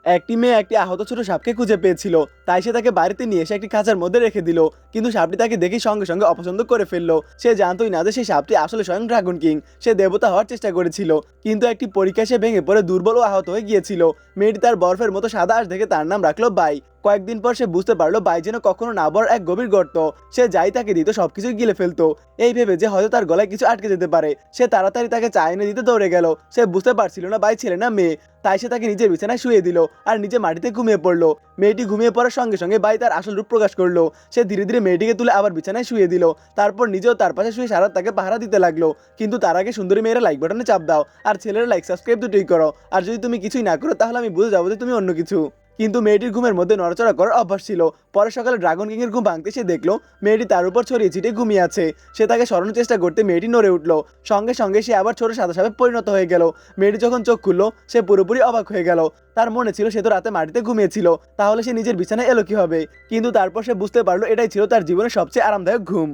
একটি মেয়ে একটি আহত ছোট সাপকে খুঁজে পেয়েছিল, তাই সে তাকে বাড়িতে নিয়ে এসে একটি খাঁচার মধ্যে রেখে দিল। কিন্তু সাপটি তাকে দেখে সঙ্গে সঙ্গে অপছন্দ করে ফেললো। সে জানতোই না যে সেই সাপটি আসলে স্বয়ং ড্রাগন কিং। সে দেবতা হওয়ার চেষ্টা করেছিল, কিন্তু একটি পরীক্ষায় সে ভেঙে পড়ে দুর্বল ও আহত হয়ে গিয়েছিল। মেয়েটি তার বরফের মতো সাদা আঁশ দেখে তার নাম রাখলো বাই। কয়েকদিন পর সে বুঝতে পারলো বাই যেন কখনো না বড় এক গভীর গর্ত। সে যাই তাকে দিত সবকিছুই গিলে ফেলতো। এই ভেবে যে হয়তো তার গলায় কিছু আটকে যেতে পারে, সে তাড়াতাড়ি তাকে চা এনে দিতে দৌড়ে গেল। সে বুঝতে পারছিল না বাই ছেলে না মেয়ে, তাই সে তাকে নিজের বিছানায় শুয়ে দিল আর নিজে মাটিতে ঘুমিয়ে পড়লো। মেয়েটি ঘুমিয়ে পড়ার সঙ্গে সঙ্গে বাই তার আসল রূপ প্রকাশ করলো। সে ধীরে ধীরে মেয়েটিকে তুলে আবার বিছানায় শুয়ে দিল। তারপর নিজেও তার পাশে শুয়ে সারা তাকে পাহারা দিতে লাগলো। কিন্তু তার আগে সুন্দরী মেয়েরা লাইক বাটনে চাপ দাও, আর ছেলেরা লাইক সাবস্ক্রাইব দুটোই করো। আর যদি তুমি কিছুই না করো তাহলে আমি বুঝে যাবো যে তুমি অন্য কিছু। কিন্তু মেয়েটির ঘুমের মধ্যে নড়াচড়া করার অভ্যাস ছিল। পরে সকালে ড্রাগন কিং এর ঘুম ভাঙতে সে দেখলো মেয়েটি তার উপর ছড়িয়ে ছিটিয়ে ঘুমিয়ে আছে। সে তাকে সরানোর চেষ্টা করতে মেয়েটি নড়ে উঠলো। সঙ্গে সঙ্গে সে আবার ছোট সাদা সাপে পরিণত হয়ে গেল। মেয়েটি যখন চোখ খুললো সে পুরোপুরি অবাক হয়ে গেল। তার মনে ছিল সে তো রাতে মাটিতে ঘুমিয়েছিল, তাহলে সে নিজের বিছানায় এলো কিভাবে। কিন্তু তারপর সে বুঝতে পারলো এটাই ছিল তার জীবনের সবচেয়ে আরামদায়ক ঘুম।